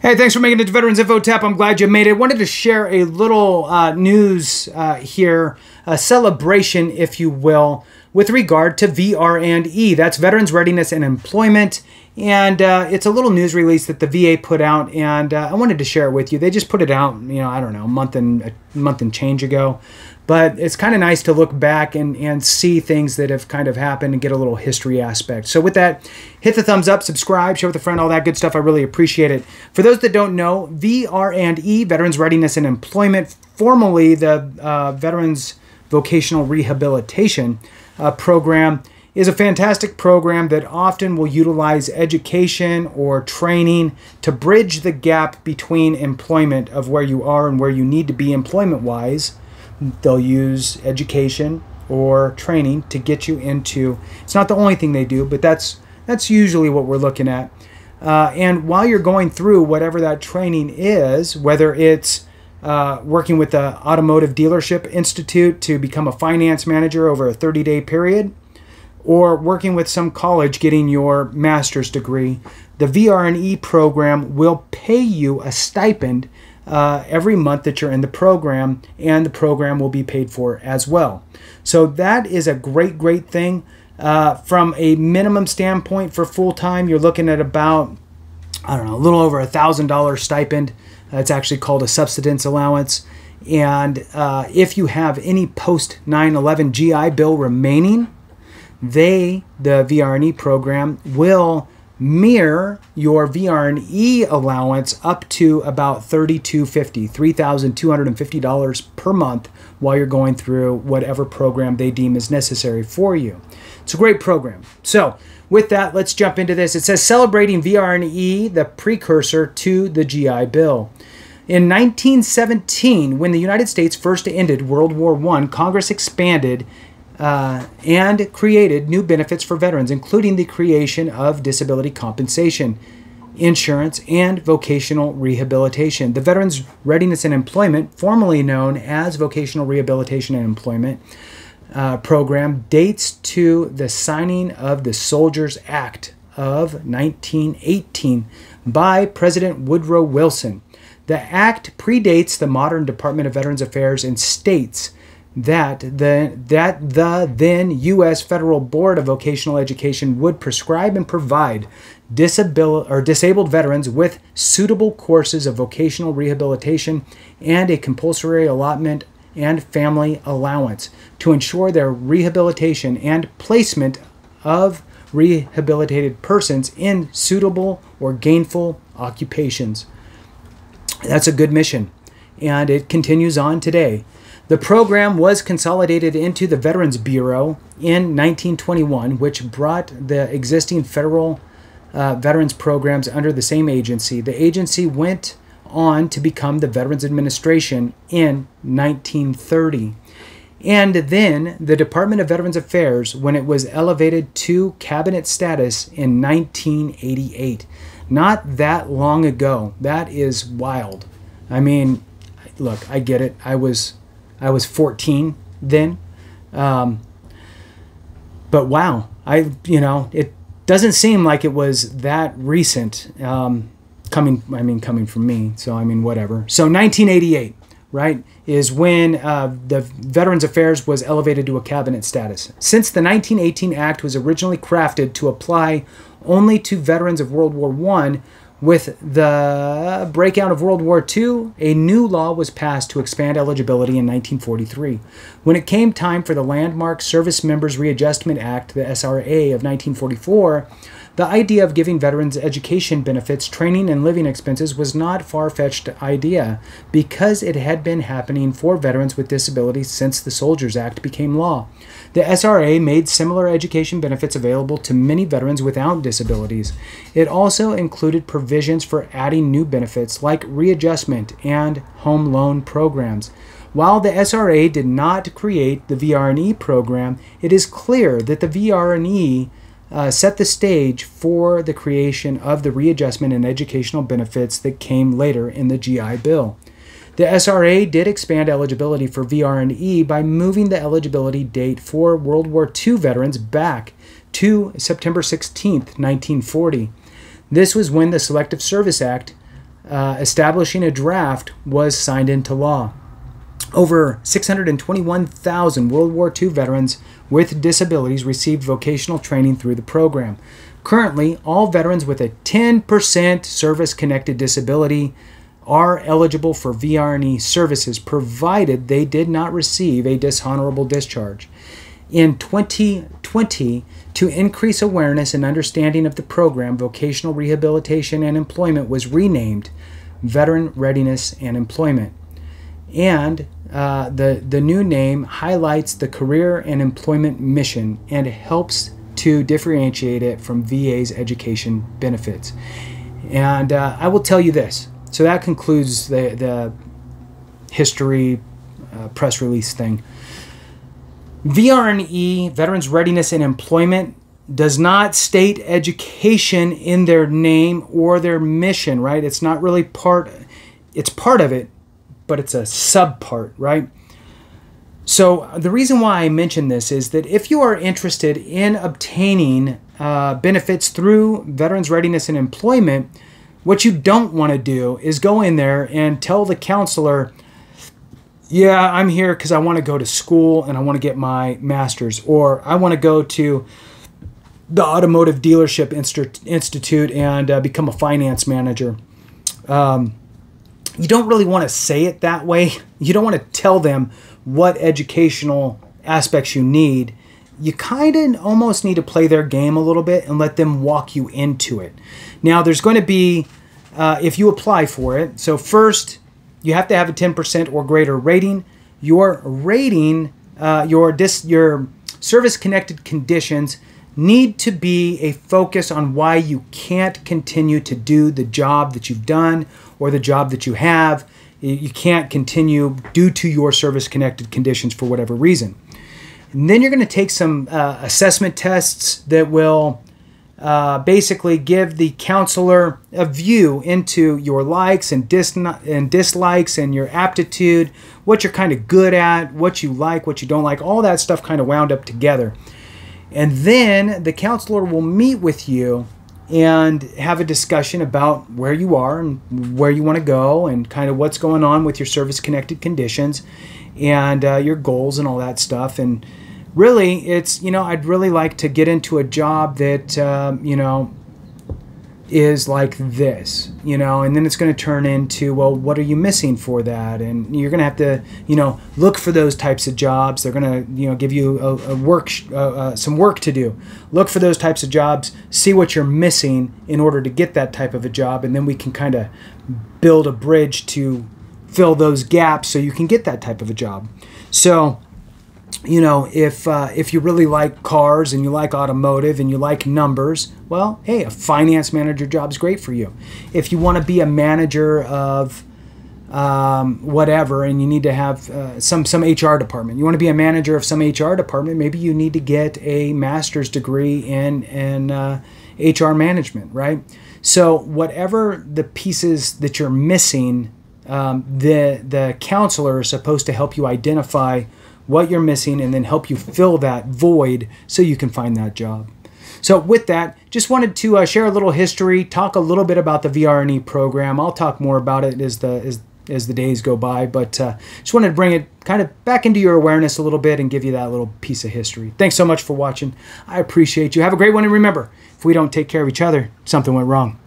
Hey, thanks for making it to Veterans Info Tap. I'm glad you made it. I wanted to share a little news here, a celebration, if you will, with regard to VR&E. That's Veterans Readiness and Employment. And it's a little news release that the VA put out, and I wanted to share it with you. They just put it out, I don't know, a month and change ago. But it's kind of nice to look back and see things that have kind of happened and get a little history aspect. So with that, hit the thumbs up, subscribe, share with a friend, all that good stuff. I really appreciate it. For those that don't know, VR&E, Veterans Readiness and Employment, formerly the Veterans Vocational Rehabilitation program, is a fantastic program that often will utilize education or training to bridge the gap between employment of where you are and where you need to be employment-wise. They'll use education or training to get you into, it's not the only thing they do, but that's usually what we're looking at. And while you're going through whatever that training is, whether it's working with the Automotive Dealership Institute to become a finance manager over a 30-day period, or working with some college getting your master's degree, the VR&E program will pay you a stipend every month that you're in the program, and the program will be paid for as well. So that is a great, great thing. From a minimum standpoint for full-time, you're looking at about, I don't know, a little over $1,000 stipend. It's actually called a subsistence allowance. And if you have any post 9/11 GI Bill remaining, the VR&E program will mirror your VR&E allowance up to about $3,250, $3,250 per month while you're going through whatever program they deem is necessary for you. It's a great program. So with that, let's jump into this. It says celebrating VR&E, the precursor to the GI Bill. In 1917, when the United States first ended World War I, Congress expanded and created new benefits for veterans, including the creation of disability compensation, insurance, and vocational rehabilitation. The Veterans Readiness and Employment, formerly known as Vocational Rehabilitation and Employment program, dates to the signing of the Soldiers Act of 1918 by President Woodrow Wilson. The act predates the modern Department of Veterans Affairs and states that the then-U.S. Federal Board of Vocational Education would prescribe and provide disabled veterans with suitable courses of vocational rehabilitation and a compulsory allotment and family allowance to ensure their rehabilitation and placement of rehabilitated persons in suitable or gainful occupations. That's a good mission, and it continues on today. The program was consolidated into the Veterans Bureau in 1921, which brought the existing federal veterans programs under the same agency. The agency went on to become the Veterans Administration in 1930. And then the Department of Veterans Affairs when it was elevated to cabinet status in 1988. Not that long ago. That is wild. I mean, look, I get it. I was 14 then, but wow, it doesn't seem like it was that recent, coming from me, so whatever. So 1988, right, is when the Veterans Affairs was elevated to a cabinet status. Since the 1918 Act was originally crafted to apply only to veterans of World War I, with the breakout of World War II, a new law was passed to expand eligibility in 1943. When it came time for the landmark Service Members Readjustment Act, the SRA of 1944, the idea of giving veterans education benefits, training, and living expenses was not a far-fetched idea because it had been happening for veterans with disabilities since the Soldiers Act became law. The SRA made similar education benefits available to many veterans without disabilities. It also included provisions for adding new benefits like readjustment and home loan programs. While the SRA did not create the VR&E program, it is clear that the VR&E set the stage for the creation of the readjustment and educational benefits that came later in the GI Bill. The SRA did expand eligibility for VR&E by moving the eligibility date for World War II veterans back to September 16, 1940. This was when the Selective Service Act establishing a draft was signed into law. Over 621,000 World War II veterans with disabilities received vocational training through the program. Currently, all veterans with a 10% service-connected disability are eligible for VR&E services, provided they did not receive a dishonorable discharge. In 2020, to increase awareness and understanding of the program, Vocational Rehabilitation and Employment was renamed Veteran Readiness and Employment. And the new name highlights the career and employment mission and helps to differentiate it from VA's education benefits. And I will tell you this. So that concludes the history press release thing. VR&E, Veterans Readiness and Employment, does not state education in their name or their mission, right? It's not really part, it's part of it, but it's a subpart, right? So the reason why I mention this is that if you are interested in obtaining benefits through Veterans Readiness and Employment, what you don't want to do is go in there and tell the counselor, yeah, I'm here because I want to go to school and I want to get my master's, or I want to go to the Automotive Dealership Institute and become a finance manager. You don't really want to say it that way. You don't want to tell them what educational aspects you need. You kind of almost need to play their game a little bit and let them walk you into it. Now, there's going to be, if you apply for it, so first, you have to have a 10% or greater rating. Your rating, your service-connected conditions need to be a focus on why you can't continue to do the job that you've done or the job that you have. You can't continue due to your service-connected conditions for whatever reason. And then you're going to take some assessment tests that will basically give the counselor a view into your likes and dislikes and your aptitude, what you're kind of good at, what you like, what you don't like, all that stuff kind of wound up together. And then the counselor will meet with you and have a discussion about where you are and where you want to go and kind of what's going on with your service-connected conditions and your goals and all that stuff. And really, it's, I'd really like to get into a job that, is like this, and then it's going to turn into, well, what are you missing for that? And you're going to have to, look for those types of jobs. They're going to, give you some work to do. Look for those types of jobs, see what you're missing in order to get that type of a job, and then we can kind of build a bridge to fill those gaps so you can get that type of a job. So, if you really like cars and you like automotive and you like numbers, well, hey, a finance manager job is great for you. If you want to be a manager of whatever and you need to have some HR department, you want to be a manager of some HR department, maybe you need to get a master's degree in HR management, right? So whatever the pieces that you're missing, the counselor is supposed to help you identify what you're missing and then help you fill that void so you can find that job. So with that, just wanted to share a little history, talk a little bit about the VR&E program. I'll talk more about it as the days go by, but just wanted to bring it kind of back into your awareness a little bit and give you that little piece of history. Thanks so much for watching. I appreciate you. Have a great one, and remember, if we don't take care of each other, something went wrong.